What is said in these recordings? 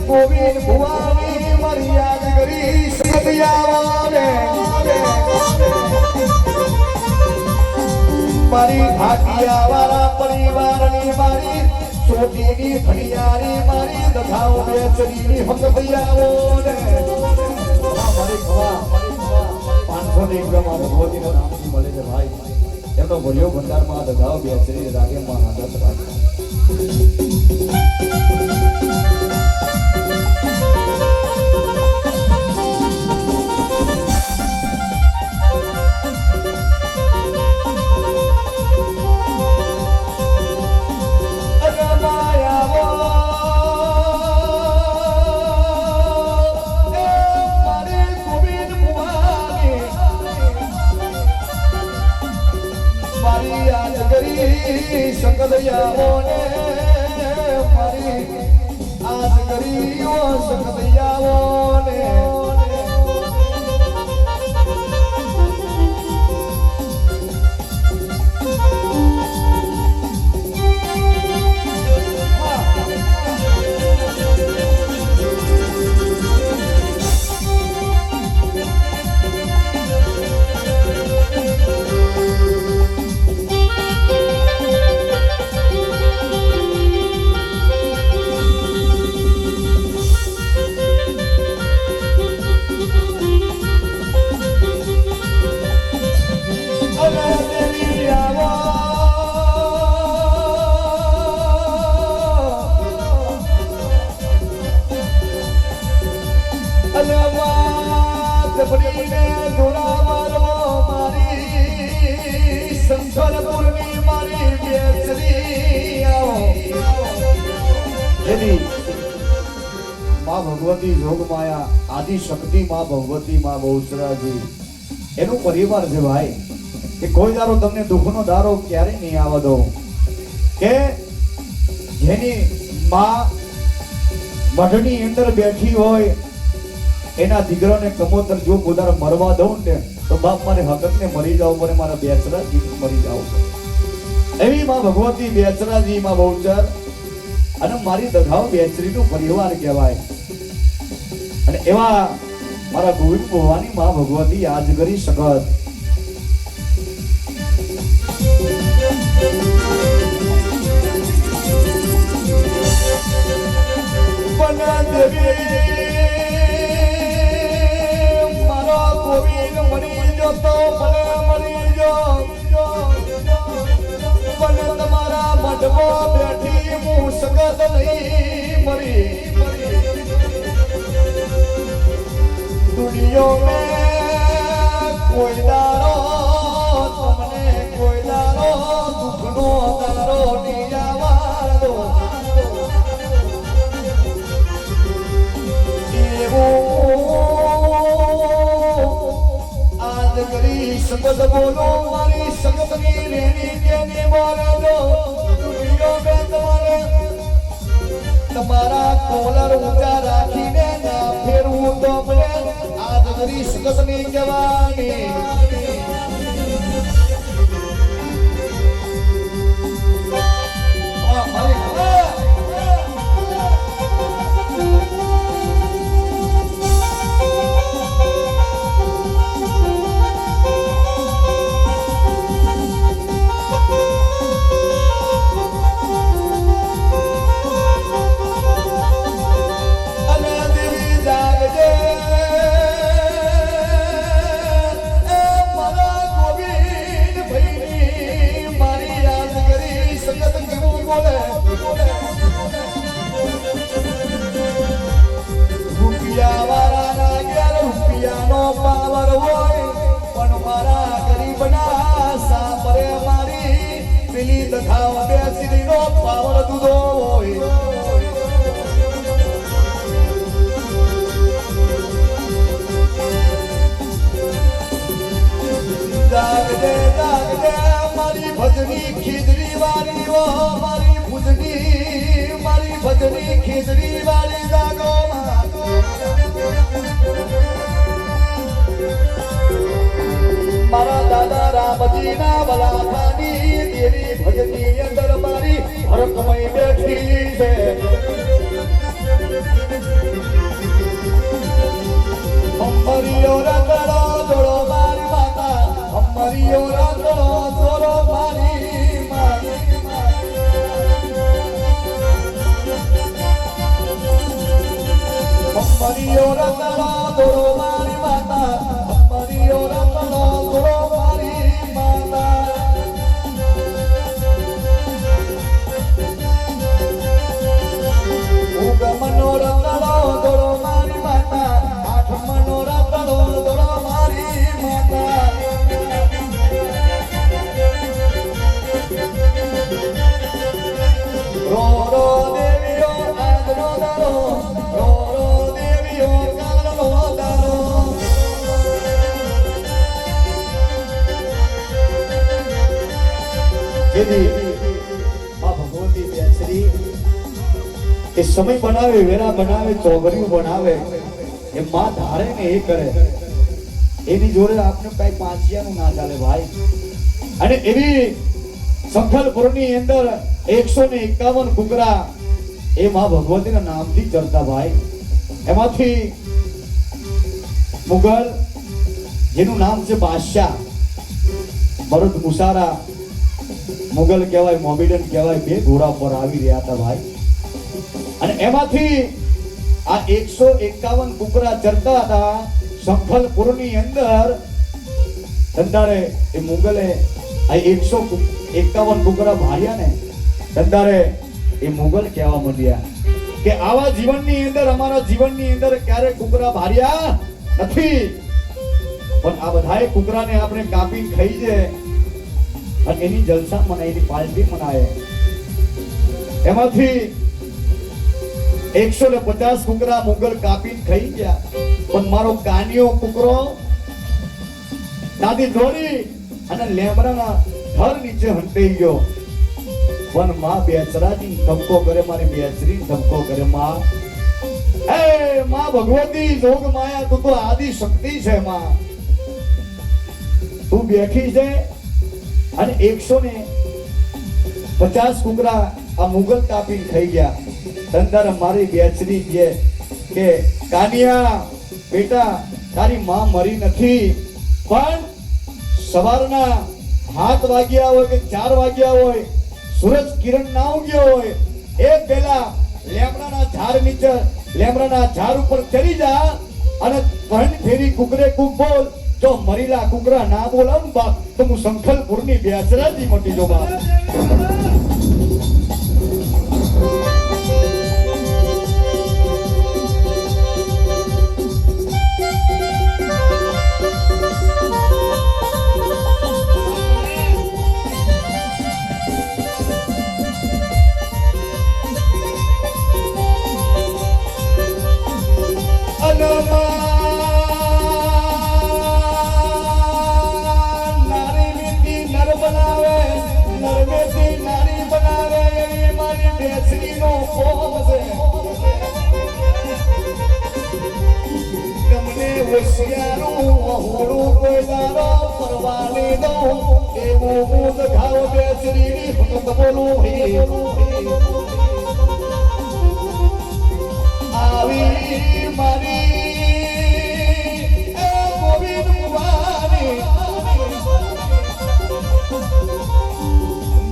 ગોવિંદ ભુવાની મારી યાદ કરી સદયાવાને મારી ભાટિયાવાળા પરિવારની મારી ચોટીની ભણિયારી મારી દધાઓ બેચરીની હકદયાઓને મારી ખવા 500 એકમાં ભગવતીના નામથી મળે છે ભાઈ એમનો ભર્યો ભંડારમાં દધાઓ બેચરી રાગેમાં હાજર રાખે सकदयाओने मारी आज करियो सकदयाओने मां भगवती जोग माया आदि शक्ति मां भगवती मां बहुचराजी एनु परिवार छे भाई के कोई दारो तमने दुखनो दारो क्यारे नहीं आवा दो के जेनी मां मढनी अंदर बैठी होय एना दीकराने कमोतर जो गोदार मरवा दઉં ने तो बाप मारे हकत ने मरी जाओ परे मारा बेचराजी मरी जाओ एवी मां भगवती बेचराजी मां बहुचर અને મારી દધાઓ બેચરીનું પરિવાર કહેવાય અને એવા મારા ગોવિંદ ભવાની માં ભગવતી આજ કરી સગત બના દેવી મારો ગોવિંદ મરી જો તો ભલે મરી જો પણ તમારા મઢવો બેઠી હું સગત નહીં મરી दुनिया में कोई दारो तुमने कोई दारो दुखनो दारो नियावा दो ये आज करी शब्द बोलो मारी शब्द की लेनी देनी बोलो दो दुनिया में तुम्हारा कोलर ऊंचा राखीने ना फेरू तो बने आज गरी सकतनी जवानी भजनी खीदरी वाली वो मारी भुजनी मारी भजनी खीदरी वाली जागो मारा दादा रामजी ना बला खानी तेरी भजनी अंदर मारी हरकमई बैठी है દેવી માં ભગવતી બેસરી એ સમય બનાવે, વેરા બનાવે, ચોગરિયું બનાવે, એ માં ધારે ને એ કરે. એની જોડે આપણે કઈ પાંચિયાનું ના ચાલે ભાઈ. અને એવી સંખલપુરની અંદર 151 કુકરા એ માં ભગવતીના નામથી ચડતા ભાઈ. એમાંથી મુગલ જેનું નામ છે બાદશાહ ભરત મુસારા, મુગલ કહેવાય, મોમેડન કહેવાય, બે ઘોડા પર આવી રહ્યા હતા ભાઈ. અને એમાંથી આ 151 કુકરા ચડતા હતા સંખલપુરની અંદર. ધંધારે એ મુગલે આ 151 કુકરા ભાર્યા ને ધંધારે એ મુગલ કહેવા માંડ્યા કે આવા જીવનની અંદર, અમારા જીવનની અંદર ક્યારે કુકરા ભાર્યા નથી, પણ આ બધાએ કુકરાને આપણે કાપીને ખાઈ છે અને એની જલસા મનાય, એની પાર્ટી મનાય. એમાંથી 150 કુકરા મુગલ કાપીને ખાઈ ગયા, પણ મારો કાનિયો કુકરો દાદી દોડી અને લેમડાના થર નીચે હંતાઈ ગયો. પણ માં બેચરાજી ધમકો કરે, મારી બેચરી ધમકો કરે. માં એ માં ભગવતી જોગ માયા, તું તો આદિ શક્તિ છે માં. તું બેઠી છે અને 150 કુકરા આ મુગલ કાપીને ખાઈ ગયા. ધંધાર મારી બેચરી જે કે કાનિયા બેટા તારી માં મરી નથી, પણ સવારના 7 વાગ્યા હોય કે 4 વાગ્યા હોય, સૂરજ કિરણ ના ઉગ્યો હોય એ પહેલા લેમડાના ઝાડ નીચે, લેમડાના ઝાડ ઉપર ચડી જા અને 3 ફેરી કુકરે કુક બોલ. જો મરીલા કુકરા ના બોલાવું બા તો હું સંખલપુરની બેચરાજી મટી જો બા.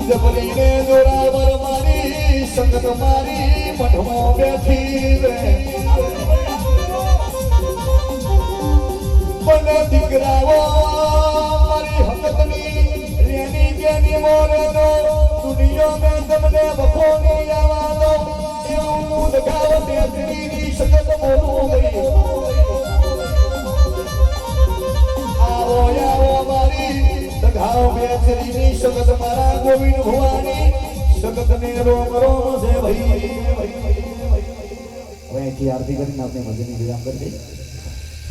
જબલીને જોરાવર મારી સંગત મારી મઠમાં બેઠી રે. પણ દીકરાઓ મારી હકતની રેની કેની મોરે દો, દુનિયા મેં તમને વખો નહીં આવવા દો. એવું દગાવ બેઠીની સંગત બોલું ગઈ. આવો આવો મારી દગાવ બેઠીની સંગત મારા ગોવિંદ ભવાની સંગતને રોમ રોમ છે ભાઈ. હવે અહીંથી આરતી કરીને આપણે ભજનની વિરામ કરી દઈએ.